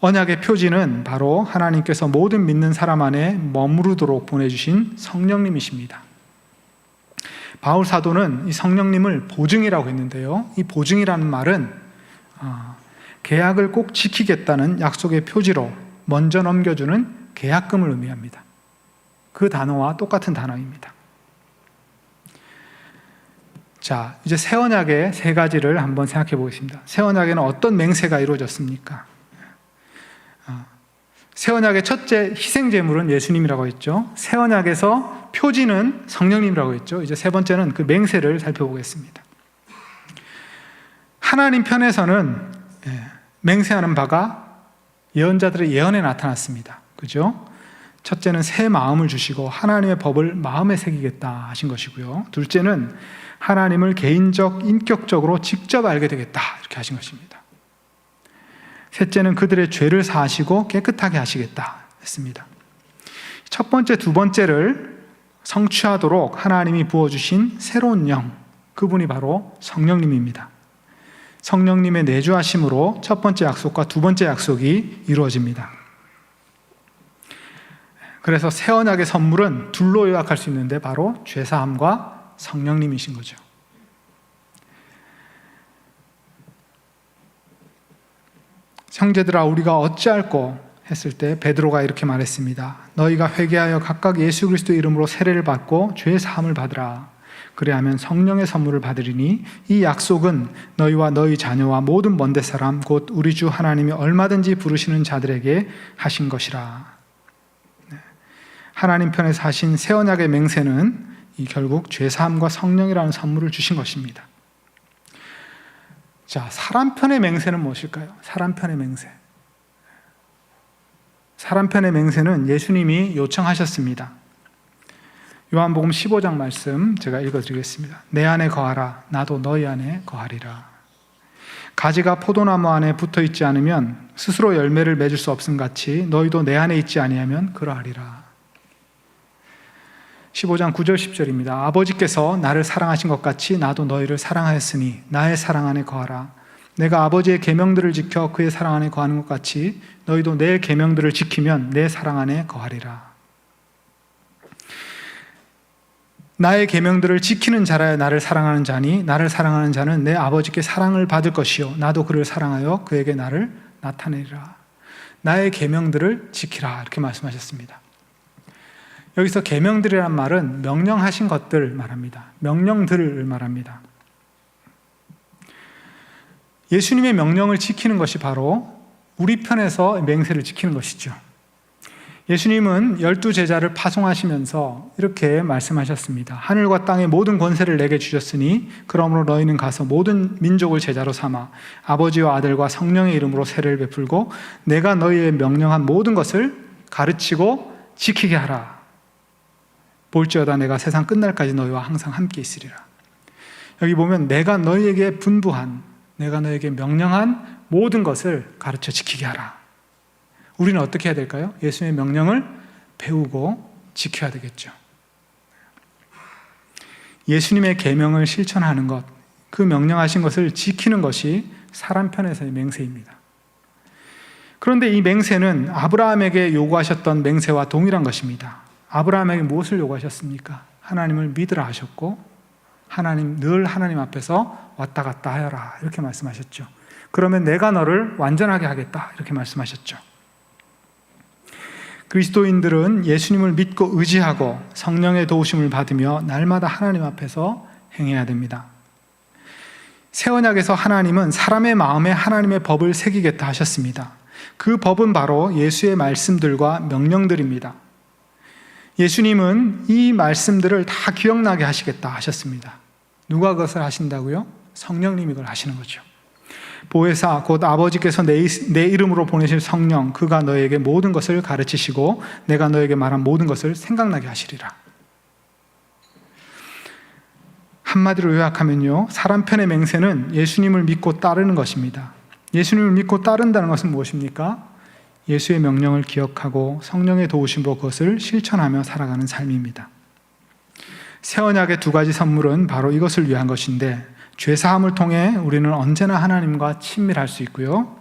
언약의 표지는 바로 하나님께서 모든 믿는 사람 안에 머무르도록 보내주신 성령님이십니다. 바울 사도는 이 성령님을 보증이라고 했는데요. 이 보증이라는 말은 계약을 꼭 지키겠다는 약속의 표지로 먼저 넘겨주는 계약금을 의미합니다. 그 단어와 똑같은 단어입니다. 자, 이제 새 언약의 세 가지를 한번 생각해 보겠습니다. 새 언약에는 어떤 맹세가 이루어졌습니까? 새 언약의 첫째 희생 제물은 예수님이라고 했죠. 새 언약에서 표지는 성령님이라고 했죠. 이제 세 번째는 그 맹세를 살펴보겠습니다. 하나님 편에서는 맹세하는 바가 예언자들의 예언에 나타났습니다. 그죠? 첫째는 새 마음을 주시고 하나님의 법을 마음에 새기겠다 하신 것이고요. 둘째는 하나님을 개인적, 인격적으로 직접 알게 되겠다 이렇게 하신 것입니다. 셋째는 그들의 죄를 사하시고 깨끗하게 하시겠다 했습니다. 첫 번째, 두 번째를 성취하도록 하나님이 부어주신 새로운 영, 그분이 바로 성령님입니다. 성령님의 내주하심으로 첫 번째 약속과 두 번째 약속이 이루어집니다. 그래서 새 언약의 선물은 둘로 요약할 수 있는데 바로 죄사함과 성령님이신 거죠. 형제들아 우리가 어찌할꼬 했을 때 베드로가 이렇게 말했습니다. 너희가 회개하여 각각 예수 그리스도 이름으로 세례를 받고 죄 사함을 받으라. 그래야면 성령의 선물을 받으리니 이 약속은 너희와 너희 자녀와 모든 먼데 사람 곧 우리 주 하나님이 얼마든지 부르시는 자들에게 하신 것이라. 하나님 편에서 하신 새 언약의 맹세는 결국 죄 사함과 성령이라는 선물을 주신 것입니다. 자, 사람 편의 맹세는 무엇일까요? 사람 편의 맹세. 사람 편의 맹세는 예수님이 요청하셨습니다. 요한복음 15장 말씀 제가 읽어드리겠습니다. 내 안에 거하라 나도 너희 안에 거하리라. 가지가 포도나무 안에 붙어 있지 않으면 스스로 열매를 맺을 수 없음 같이 너희도 내 안에 있지 아니하면 그러하리라. 15장 9절 10절입니다. 아버지께서 나를 사랑하신 것 같이 나도 너희를 사랑하였으니 나의 사랑 안에 거하라. 내가 아버지의 계명들을 지켜 그의 사랑 안에 거하는 것 같이 너희도 내 계명들을 지키면 내 사랑 안에 거하리라. 나의 계명들을 지키는 자라야 나를 사랑하는 자니 나를 사랑하는 자는 내 아버지께 사랑을 받을 것이요 나도 그를 사랑하여 그에게 나를 나타내리라. 나의 계명들을 지키라 이렇게 말씀하셨습니다. 여기서 계명들이란 말은 명령하신 것들 말합니다. 명령들을 말합니다. 예수님의 명령을 지키는 것이 바로 우리 편에서 맹세를 지키는 것이죠. 예수님은 12제자를 파송하시면서 이렇게 말씀하셨습니다. 하늘과 땅의 모든 권세를 내게 주셨으니 그러므로 너희는 가서 모든 민족을 제자로 삼아 아버지와 아들과 성령의 이름으로 세례를 베풀고 내가 너희의 명령한 모든 것을 가르치고 지키게 하라. 볼지어다 내가 세상 끝날까지 너희와 항상 함께 있으리라. 여기 보면 내가 너희에게 분부한, 내가 너희에게 명령한 모든 것을 가르쳐 지키게 하라. 우리는 어떻게 해야 될까요? 예수님의 명령을 배우고 지켜야 되겠죠. 예수님의 계명을 실천하는 것, 그 명령하신 것을 지키는 것이 사람 편에서의 맹세입니다. 그런데 이 맹세는 아브라함에게 요구하셨던 맹세와 동일한 것입니다. 아브라함에게 무엇을 요구하셨습니까? 하나님을 믿으라 하셨고 늘 하나님 앞에서 왔다 갔다 하여라 이렇게 말씀하셨죠. 그러면 내가 너를 완전하게 하겠다 이렇게 말씀하셨죠. 그리스도인들은 예수님을 믿고 의지하고 성령의 도우심을 받으며 날마다 하나님 앞에서 행해야 됩니다. 새 언약에서 하나님은 사람의 마음에 하나님의 법을 새기겠다 하셨습니다. 그 법은 바로 예수의 말씀들과 명령들입니다. 예수님은 이 말씀들을 다 기억나게 하시겠다 하셨습니다. 누가 그것을 하신다고요? 성령님이 그걸 하시는 거죠. 보혜사 곧 아버지께서 내 이름으로 보내실 성령 그가 너에게 모든 것을 가르치시고 내가 너에게 말한 모든 것을 생각나게 하시리라. 한마디로 요약하면요, 사람 편의 맹세는 예수님을 믿고 따르는 것입니다. 예수님을 믿고 따른다는 것은 무엇입니까? 예수의 명령을 기억하고 성령의 도우심으로 그것을 실천하며 살아가는 삶입니다. 새 언약의 두 가지 선물은 바로 이것을 위한 것인데 죄사함을 통해 우리는 언제나 하나님과 친밀할 수 있고요,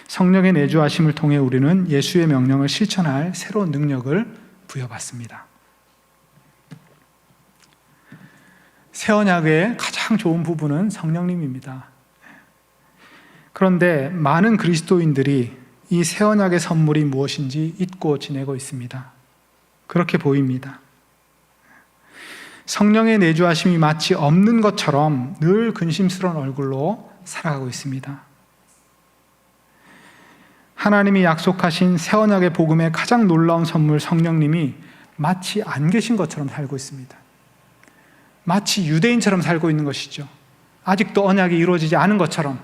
성령의 내주하심을 통해 우리는 예수의 명령을 실천할 새로운 능력을 부여받습니다. 새 언약의 가장 좋은 부분은 성령님입니다. 그런데 많은 그리스도인들이 이 새 언약의 선물이 무엇인지 잊고 지내고 있습니다. 그렇게 보입니다. 성령의 내주하심이 마치 없는 것처럼 늘 근심스러운 얼굴로 살아가고 있습니다. 하나님이 약속하신 새 언약의 복음의 가장 놀라운 선물 성령님이 마치 안 계신 것처럼 살고 있습니다. 마치 유대인처럼 살고 있는 것이죠. 아직도 언약이 이루어지지 않은 것처럼,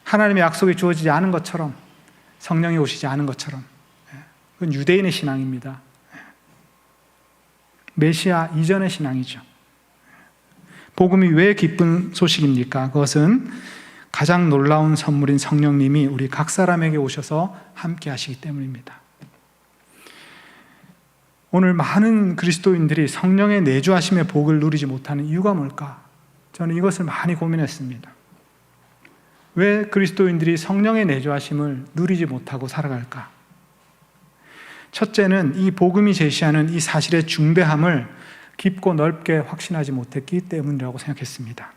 하나님의 약속이 주어지지 않은 것처럼, 성령이 오시지 않은 것처럼. 그건 유대인의 신앙입니다. 메시아 이전의 신앙이죠. 복음이 왜 기쁜 소식입니까? 그것은 가장 놀라운 선물인 성령님이 우리 각 사람에게 오셔서 함께 하시기 때문입니다. 오늘 많은 그리스도인들이 성령의 내주하심의 복을 누리지 못하는 이유가 뭘까? 저는 이것을 많이 고민했습니다. 왜 그리스도인들이 성령의 내주하심을 누리지 못하고 살아갈까? 첫째는 이 복음이 제시하는 이 사실의 중대함을 깊고 넓게 확신하지 못했기 때문이라고 생각했습니다.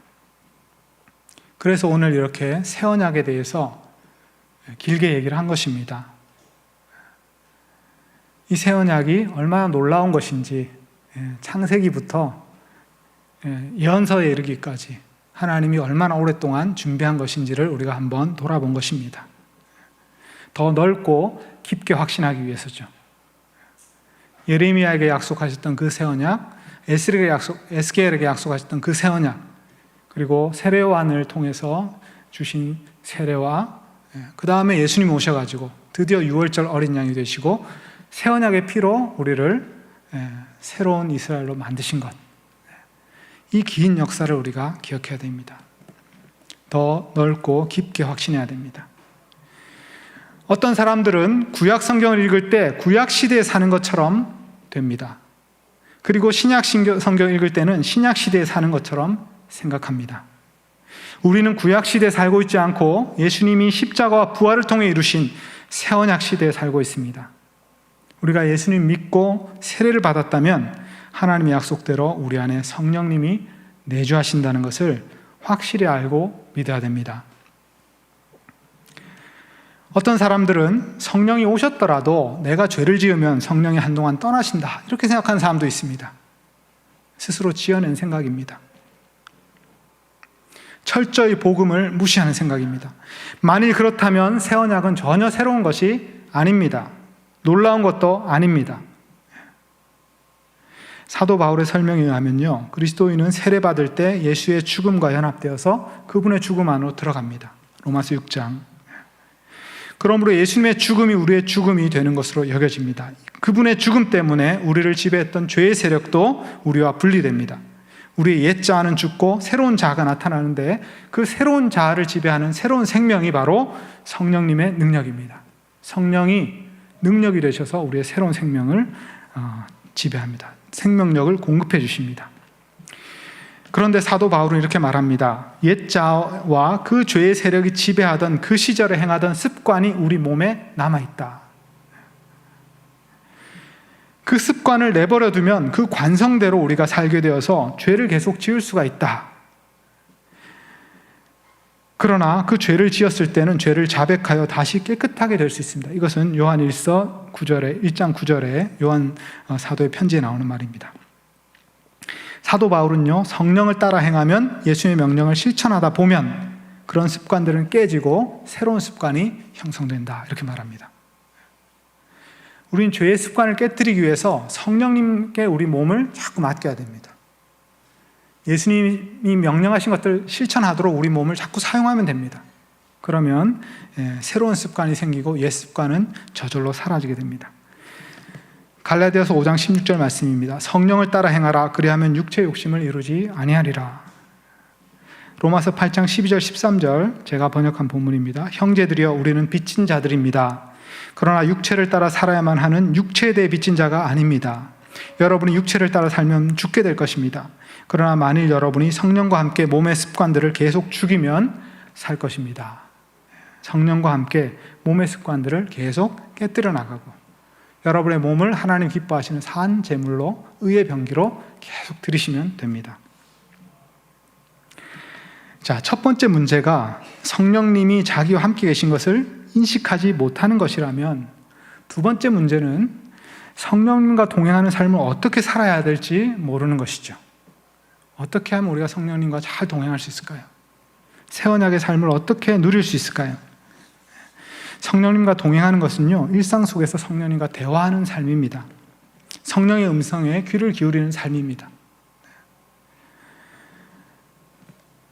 그래서 오늘 이렇게 새 언약에 대해서 길게 얘기를 한 것입니다. 이 새 언약이 얼마나 놀라운 것인지 창세기부터 예언서에 이르기까지 하나님이 얼마나 오랫동안 준비한 것인지를 우리가 한번 돌아본 것입니다. 더 넓고 깊게 확신하기 위해서죠. 예레미야에게 약속하셨던 그 새 언약, 에스겔에게 약속하셨던 그 새 언약, 그리고 세례요한을 통해서 주신 세례와 그 다음에 예수님 오셔가지고 드디어 유월절 어린 양이 되시고 새 언약의 피로 우리를 새로운 이스라엘로 만드신 것, 이 긴 역사를 우리가 기억해야 됩니다. 더 넓고 깊게 확신해야 됩니다. 어떤 사람들은 구약 성경을 읽을 때 구약 시대에 사는 것처럼 됩니다. 그리고 신약 성경을 읽을 때는 신약 시대에 사는 것처럼 생각합니다. 우리는 구약 시대에 살고 있지 않고 예수님이 십자가와 부활을 통해 이루신 새 언약 시대에 살고 있습니다. 우리가 예수님 믿고 세례를 받았다면 하나님의 약속대로 우리 안에 성령님이 내주하신다는 것을 확실히 알고 믿어야 됩니다. 어떤 사람들은 성령이 오셨더라도 내가 죄를 지으면 성령이 한동안 떠나신다, 이렇게 생각하는 사람도 있습니다. 스스로 지어낸 생각입니다. 철저히 복음을 무시하는 생각입니다. 만일 그렇다면 새 언약은 전혀 새로운 것이 아닙니다. 놀라운 것도 아닙니다. 사도 바울의 설명에 의하면요, 그리스도인은 세례받을 때 예수의 죽음과 연합되어서 그분의 죽음 안으로 들어갑니다. 로마서 6장. 그러므로 예수님의 죽음이 우리의 죽음이 되는 것으로 여겨집니다. 그분의 죽음 때문에 우리를 지배했던 죄의 세력도 우리와 분리됩니다. 우리의 옛 자아는 죽고 새로운 자아가 나타나는데 그 새로운 자아를 지배하는 새로운 생명이 바로 성령님의 능력입니다. 성령이 능력이 되셔서 우리의 새로운 생명을 지배합니다. 생명력을 공급해 주십니다. 그런데 사도 바울은 이렇게 말합니다. 옛 자아와 그 죄의 세력이 지배하던 그 시절에 행하던 습관이 우리 몸에 남아있다. 그 습관을 내버려 두면 그 관성대로 우리가 살게 되어서 죄를 계속 지을 수가 있다. 그러나 그 죄를 지었을 때는 죄를 자백하여 다시 깨끗하게 될 수 있습니다. 이것은 요한 1장 9절에 요한 사도의 편지에 나오는 말입니다. 사도 바울은요, 성령을 따라 행하면, 예수님의 명령을 실천하다 보면 그런 습관들은 깨지고 새로운 습관이 형성된다, 이렇게 말합니다. 우리는 죄의 습관을 깨뜨리기 위해서 성령님께 우리 몸을 자꾸 맡겨야 됩니다. 예수님이 명령하신 것들 실천하도록 우리 몸을 자꾸 사용하면 됩니다. 그러면 새로운 습관이 생기고 옛 습관은 저절로 사라지게 됩니다. 갈라디아서 5장 16절 말씀입니다. 성령을 따라 행하라. 그리하면 육체의 욕심을 이루지 아니하리라. 로마서 8장 12절 13절 제가 번역한 본문입니다. 형제들이여, 우리는 빚진 자들입니다. 그러나 육체를 따라 살아야만 하는 육체에 대해 빚진 자가 아닙니다. 여러분이 육체를 따라 살면 죽게 될 것입니다. 그러나 만일 여러분이 성령과 함께 몸의 습관들을 계속 죽이면 살 것입니다. 성령과 함께 몸의 습관들을 계속 깨뜨려 나가고 여러분의 몸을 하나님 기뻐하시는 산 제물로, 의의 병기로 계속 드리시면 됩니다. 자, 첫 번째 문제가 성령님이 자기와 함께 계신 것을 인식하지 못하는 것이라면, 두 번째 문제는 성령님과 동행하는 삶을 어떻게 살아야 될지 모르는 것이죠. 어떻게 하면 우리가 성령님과 잘 동행할 수 있을까요? 새 언약의 삶을 어떻게 누릴 수 있을까요? 성령님과 동행하는 것은요, 일상 속에서 성령님과 대화하는 삶입니다. 성령의 음성에 귀를 기울이는 삶입니다.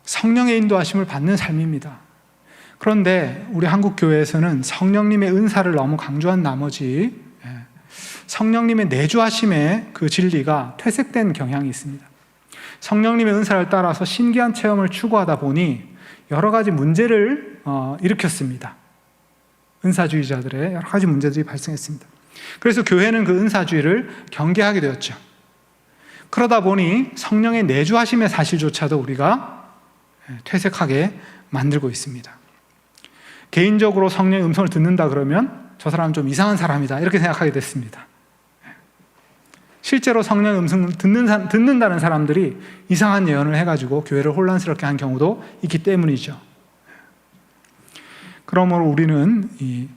성령의 인도하심을 받는 삶입니다. 그런데 우리 한국 교회에서는 성령님의 은사를 너무 강조한 나머지 성령님의 내주하심의 그 진리가 퇴색된 경향이 있습니다. 성령님의 은사를 따라서 신기한 체험을 추구하다 보니 여러 가지 문제를 일으켰습니다. 은사주의자들의 여러 가지 문제들이 발생했습니다. 그래서 교회는 그 은사주의를 경계하게 되었죠. 그러다 보니 성령의 내주하심의 사실조차도 우리가 퇴색하게 만들고 있습니다. 개인적으로 성령의 음성을 듣는다 그러면 저 사람은 좀 이상한 사람이다, 이렇게 생각하게 됐습니다. 실제로 성령의 음성을 듣는다는 사람들이 이상한 예언을 해가지고 교회를 혼란스럽게 한 경우도 있기 때문이죠. 그러므로 우리는 이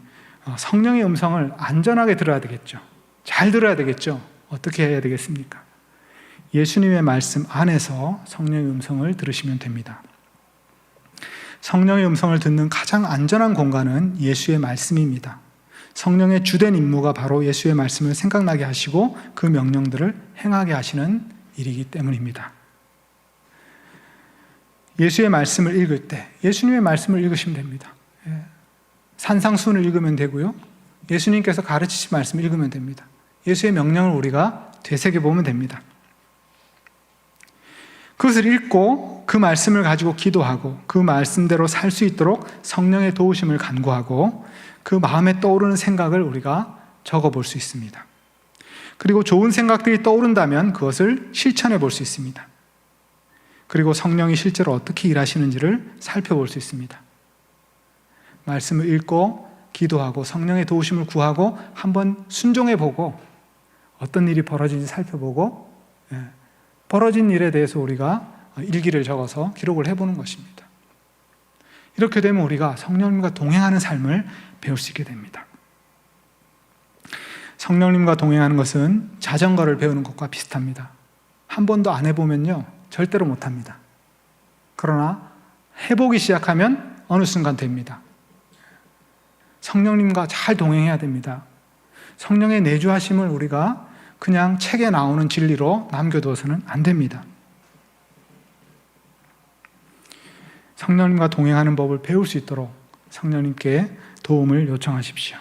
성령의 음성을 안전하게 들어야 되겠죠. 잘 들어야 되겠죠. 어떻게 해야 되겠습니까? 예수님의 말씀 안에서 성령의 음성을 들으시면 됩니다. 성령의 음성을 듣는 가장 안전한 공간은 예수의 말씀입니다. 성령의 주된 임무가 바로 예수의 말씀을 생각나게 하시고 그 명령들을 행하게 하시는 일이기 때문입니다. 예수의 말씀을 읽을 때 예수님의 말씀을 읽으시면 됩니다. 산상수훈을 읽으면 되고요, 예수님께서 가르치신 말씀을 읽으면 됩니다. 예수의 명령을 우리가 되새겨보면 됩니다. 그것을 읽고 그 말씀을 가지고 기도하고 그 말씀대로 살 수 있도록 성령의 도우심을 간구하고 그 마음에 떠오르는 생각을 우리가 적어볼 수 있습니다. 그리고 좋은 생각들이 떠오른다면 그것을 실천해 볼 수 있습니다. 그리고 성령이 실제로 어떻게 일하시는지를 살펴볼 수 있습니다. 말씀을 읽고 기도하고 성령의 도우심을 구하고 한번 순종해 보고 어떤 일이 벌어지는지 살펴보고 벌어진 일에 대해서 우리가 일기를 적어서 기록을 해보는 것입니다. 이렇게 되면 우리가 성령님과 동행하는 삶을 배울 수 있게 됩니다. 성령님과 동행하는 것은 자전거를 배우는 것과 비슷합니다. 한 번도 안 해보면요 절대로 못합니다. 그러나 해보기 시작하면 어느 순간 됩니다. 성령님과 잘 동행해야 됩니다. 성령의 내주하심을 우리가 그냥 책에 나오는 진리로 남겨두어서는 안 됩니다. 성령님과 동행하는 법을 배울 수 있도록 성령님께 도움을 요청하십시오.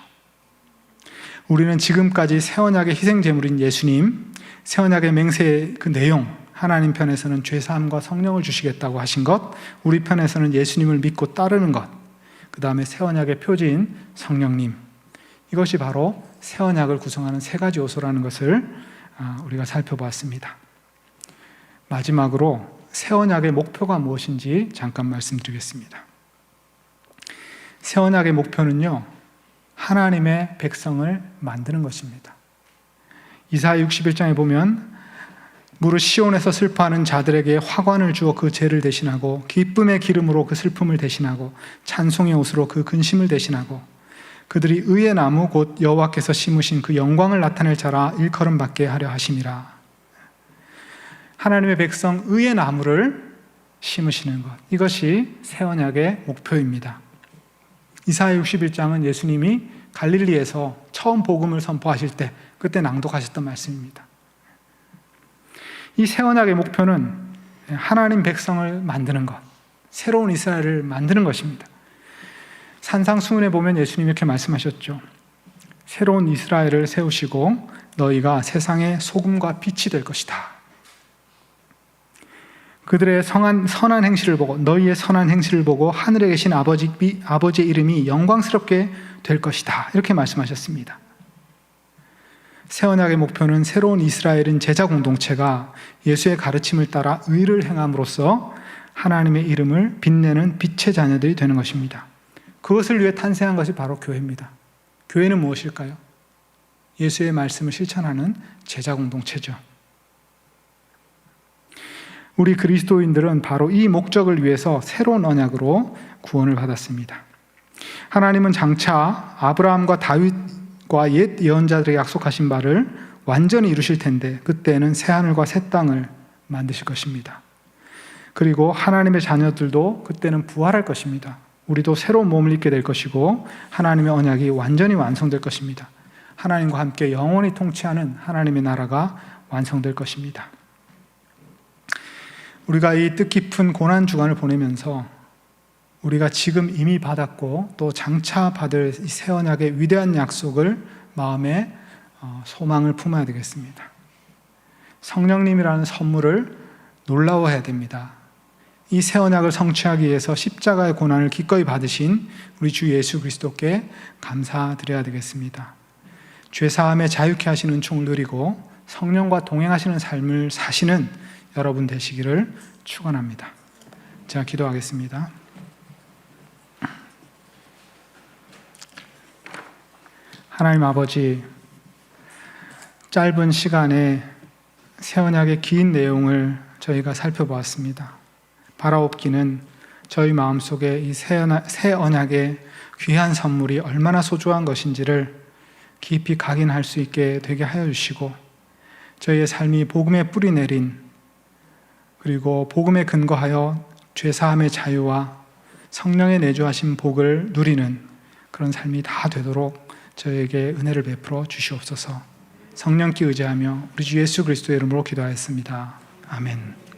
우리는 지금까지 새 언약의 희생제물인 예수님, 새 언약의 맹세의 그 내용, 하나님 편에서는 죄사함과 성령을 주시겠다고 하신 것, 우리 편에서는 예수님을 믿고 따르는 것, 그 다음에 새 언약의 표지인 성령님, 이것이 바로 새 언약을 구성하는 세 가지 요소라는 것을 우리가 살펴보았습니다. 마지막으로 새 언약의 목표가 무엇인지 잠깐 말씀드리겠습니다. 새 언약의 목표는요, 하나님의 백성을 만드는 것입니다. 이사야 61장에 보면 무릇 시온에서 슬퍼하는 자들에게 화관을 주어 그 죄를 대신하고 기쁨의 기름으로 그 슬픔을 대신하고 찬송의 옷으로 그 근심을 대신하고 그들이 의의 나무 곧 여호와께서 심으신 그 영광을 나타낼 자라 일컬음 받게 하려 하심이라. 하나님의 백성 의의 나무를 심으시는 것, 이것이 새 언약의 목표입니다. 이사야 61장은 예수님이 갈릴리에서 처음 복음을 선포하실 때 그때 낭독하셨던 말씀입니다. 이 새 언약의 목표는 하나님 백성을 만드는 것, 새로운 이스라엘을 만드는 것입니다. 산상수훈에 보면 예수님이 이렇게 말씀하셨죠. 새로운 이스라엘을 세우시고 너희가 세상의 소금과 빛이 될 것이다. 그들의 선한 행실을 보고 너희의 선한 행실을 보고 하늘에 계신 아버지의 이름이 영광스럽게 될 것이다. 이렇게 말씀하셨습니다. 새 언약의 목표는 새로운 이스라엘인 제자 공동체가 예수의 가르침을 따라 의를 행함으로써 하나님의 이름을 빛내는 빛의 자녀들이 되는 것입니다. 그것을 위해 탄생한 것이 바로 교회입니다. 교회는 무엇일까요? 예수의 말씀을 실천하는 제자 공동체죠. 우리 그리스도인들은 바로 이 목적을 위해서 새로운 언약으로 구원을 받았습니다. 하나님은 장차 아브라함과 다윗과 옛 예언자들에게 약속하신 바를 완전히 이루실 텐데 그때는 새하늘과 새 땅을 만드실 것입니다. 그리고 하나님의 자녀들도 그때는 부활할 것입니다. 우리도 새로운 몸을 입게 될 것이고 하나님의 언약이 완전히 완성될 것입니다. 하나님과 함께 영원히 통치하는 하나님의 나라가 완성될 것입니다. 우리가 이 뜻깊은 고난주간을 보내면서 우리가 지금 이미 받았고 또 장차 받을 이 새 언약의 위대한 약속을 마음에 소망을 품어야 되겠습니다. 성령님이라는 선물을 놀라워해야 됩니다. 이 새 언약을 성취하기 위해서 십자가의 고난을 기꺼이 받으신 우리 주 예수 그리스도께 감사드려야 되겠습니다. 죄사함에 자유케 하시는 은총을 누리고 성령과 동행하시는 삶을 사시는 여러분 되시기를 축원합니다. 제가 기도하겠습니다. 하나님 아버지, 짧은 시간에 새 언약의 긴 내용을 저희가 살펴보았습니다. 바라옵기는 저희 마음속에 이 새 언약의 귀한 선물이 얼마나 소중한 것인지를 깊이 각인할 수 있게 되게 하여 주시고 저희의 삶이 복음에 뿌리 내린 그리고 복음에 근거하여 죄사함의 자유와 성령의 내주하신 복을 누리는 그런 삶이 다 되도록 저에게 은혜를 베풀어 주시옵소서. 성령께 의지하며 우리 주 예수 그리스도의 이름으로 기도하였습니다. 아멘.